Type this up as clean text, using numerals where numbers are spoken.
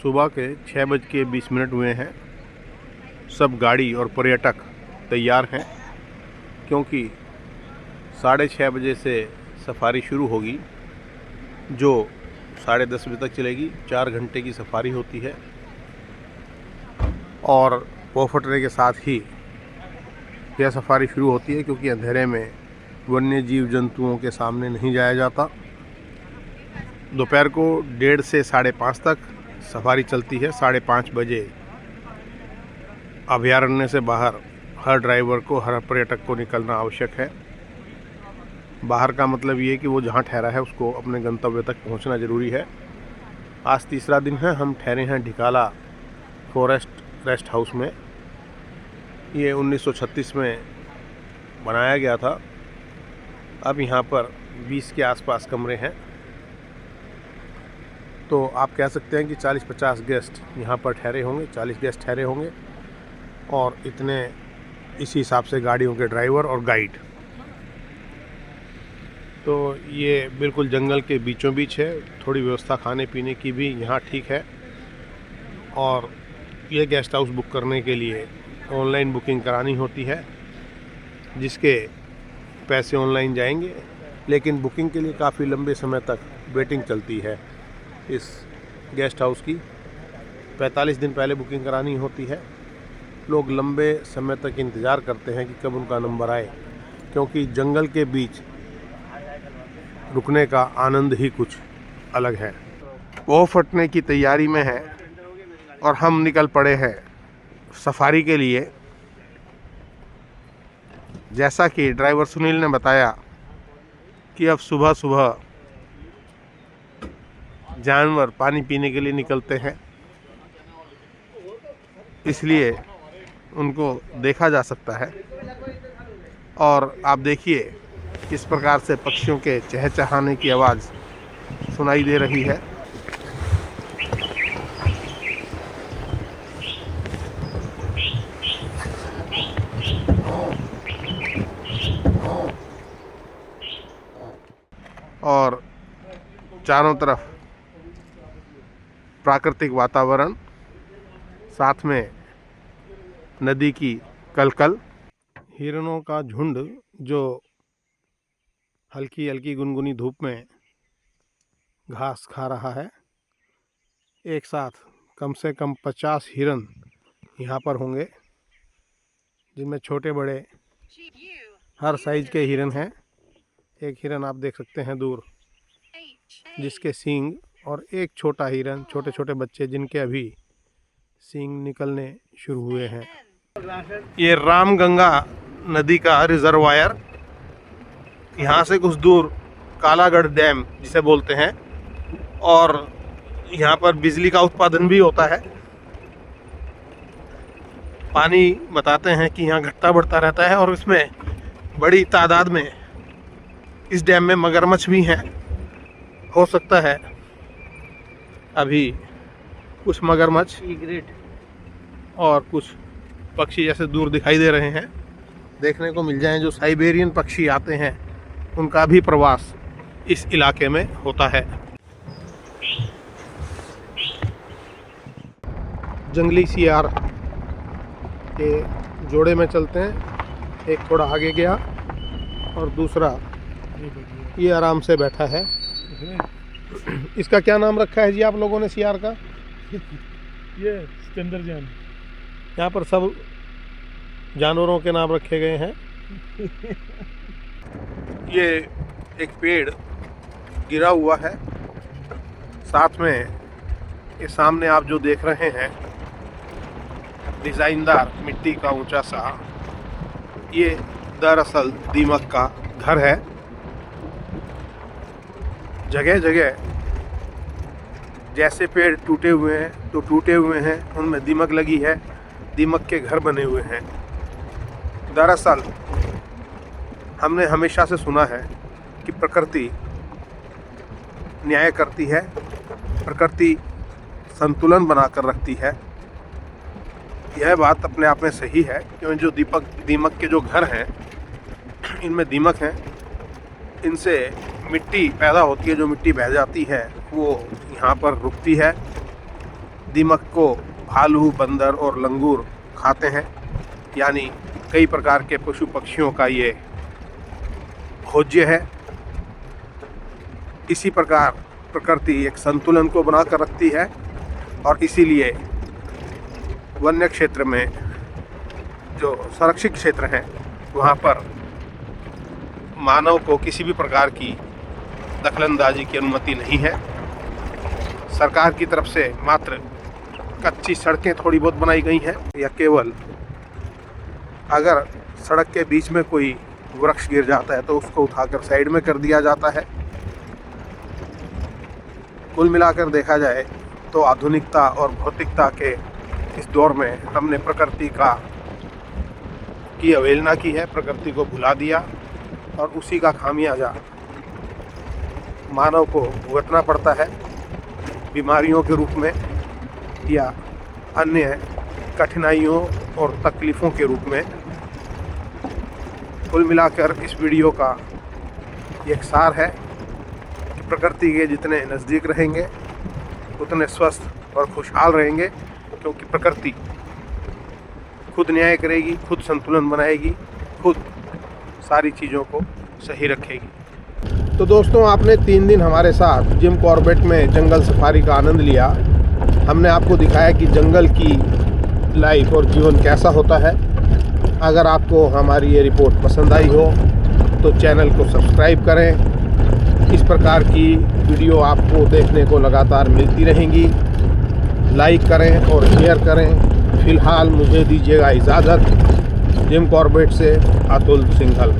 सुबह के 6:20 हुए हैं। सब गाड़ी और पर्यटक तैयार हैं क्योंकि 6:30 बजे से सफारी शुरू होगी जो 10:30 बजे तक चलेगी। 4 घंटे की सफारी होती है और वो फटने के साथ ही यह सफारी शुरू होती है क्योंकि अंधेरे में वन्य जीव जंतुओं के सामने नहीं जाया जाता। दोपहर को 1:30 से 5:30 तक सफारी चलती है। 5:30 बजे अभयारण्य से बाहर हर ड्राइवर को, हर पर्यटक को निकलना आवश्यक है। बाहर का मतलब ये कि वो जहाँ ठहरा है उसको अपने गंतव्य तक पहुँचना ज़रूरी है। आज तीसरा दिन है। हम ठहरे हैं ढिकाला फॉरेस्ट रेस्ट हाउस में। ये 1936 में बनाया गया था। अब यहाँ पर 20 के आसपास कमरे हैं, तो आप कह सकते हैं कि 40-50 गेस्ट यहाँ पर ठहरे होंगे, 40 गेस्ट ठहरे होंगे और इतने इसी हिसाब से गाड़ियों के ड्राइवर और गाइड। तो ये बिल्कुल जंगल के बीचों बीच है। थोड़ी व्यवस्था खाने पीने की भी यहाँ ठीक है और ये गेस्ट हाउस बुक करने के लिए ऑनलाइन बुकिंग करानी होती है, जिसके पैसे ऑनलाइन जाएंगे, लेकिन बुकिंग के लिए काफ़ी लंबे समय तक वेटिंग चलती है। इस गेस्ट हाउस की 45 दिन पहले बुकिंग करानी होती है। लोग लंबे समय तक इंतज़ार करते हैं कि कब उनका नंबर आए, क्योंकि जंगल के बीच रुकने का आनंद ही कुछ अलग है। वो फटने की तैयारी में है और हम निकल पड़े हैं सफारी के लिए। जैसा कि ड्राइवर सुनील ने बताया कि अब सुबह सुबह जानवर पानी पीने के लिए निकलते हैं, इसलिए उनको देखा जा सकता है। और आप देखिए किस प्रकार से पक्षियों के चहचहाने की आवाज़ सुनाई दे रही है। और चारों तरफ प्राकृतिक वातावरण, साथ में नदी की कलकल, हिरणों का झुंड जो हल्की हल्की गुनगुनी धूप में घास खा रहा है। एक साथ कम से कम 50 हिरन यहाँ पर होंगे, जिनमें छोटे बड़े हर साइज के हिरन हैं। एक हिरन आप देख सकते हैं दूर, जिसके सींग, और एक छोटा हिरन, छोटे छोटे बच्चे जिनके अभी सींग निकलने शुरू हुए हैं। ये रामगंगा नदी का रिजर्वायर, यहाँ से कुछ दूर कालागढ़ डैम जिसे बोलते हैं, और यहाँ पर बिजली का उत्पादन भी होता है। पानी बताते हैं कि यहाँ घटता बढ़ता रहता है और इसमें बड़ी तादाद में इस डैम में मगरमच्छ भी हैं। हो सकता है अभी कुछ मगरमच्छ और कुछ पक्षी जैसे दूर दिखाई दे रहे हैं देखने को मिल जाएं। जो साइबेरियन पक्षी आते हैं उनका भी प्रवास इस इलाके में होता है। जंगली सियार के जोड़े में चलते हैं। एक थोड़ा आगे गया और दूसरा ये आराम से बैठा है। इसका क्या नाम रखा है जी आप लोगों ने सियार का? ये सिकंदर जान। यहाँ पर सब जानवरों के नाम रखे गए हैं। ये एक पेड़ गिरा हुआ है, साथ में ये सामने आप जो देख रहे हैं डिज़ाइनदार मिट्टी का ऊंचा सा, ये दरअसल दीमक का घर है। जगह जगह जैसे पेड़ टूटे हुए हैं तो टूटे हुए हैं, उनमें दीमक लगी है, दीमक के घर बने हुए हैं। दरअसल हमने हमेशा से सुना है कि प्रकृति न्याय करती है, प्रकृति संतुलन बनाकर रखती है। यह बात अपने आप में सही है, क्योंकि जो दीमक के जो घर हैं इनमें दीमक हैं, इनसे मिट्टी पैदा होती है। जो मिट्टी बह जाती है वो यहाँ पर रुकती है, दीमक को भालू, बंदर और लंगूर खाते हैं, यानी कई प्रकार के पशु पक्षियों का ये भोज्य है। इसी प्रकार प्रकृति एक संतुलन को बनाकर रखती है और इसीलिए वन्य क्षेत्र में जो संरक्षित क्षेत्र हैं वहाँ पर मानव को किसी भी प्रकार की दखलंदाजी की अनुमति नहीं है। सरकार की तरफ से मात्र कच्ची सड़कें थोड़ी बहुत बनाई गई हैं, या केवल अगर सड़क के बीच में कोई वृक्ष गिर जाता है तो उसको उठाकर साइड में कर दिया जाता है। कुल मिलाकर देखा जाए तो आधुनिकता और भौतिकता के इस दौर में हमने प्रकृति की अवहेलना की है, प्रकृति को भुला दिया और उसी का खामियाजा मानव को भुगतना पड़ता है, बीमारियों के रूप में या अन्य कठिनाइयों और तकलीफ़ों के रूप में। कुल मिलाकर इस वीडियो का एक सार है कि प्रकृति के जितने नज़दीक रहेंगे उतने स्वस्थ और खुशहाल रहेंगे, क्योंकि प्रकृति खुद न्याय करेगी, खुद संतुलन बनाएगी, खुद सारी चीज़ों को सही रखेगी। तो दोस्तों, आपने 3 दिन हमारे साथ जिम कॉर्बेट में जंगल सफारी का आनंद लिया। हमने आपको दिखाया कि जंगल की लाइफ और जीवन कैसा होता है। अगर आपको हमारी ये रिपोर्ट पसंद आई हो तो चैनल को सब्सक्राइब करें। इस प्रकार की वीडियो आपको देखने को लगातार मिलती रहेंगी। लाइक करें और शेयर करें। फ़िलहाल मुझे दीजिएगा इजाज़त। जिम कॉर्बेट से अतुल सिंघल।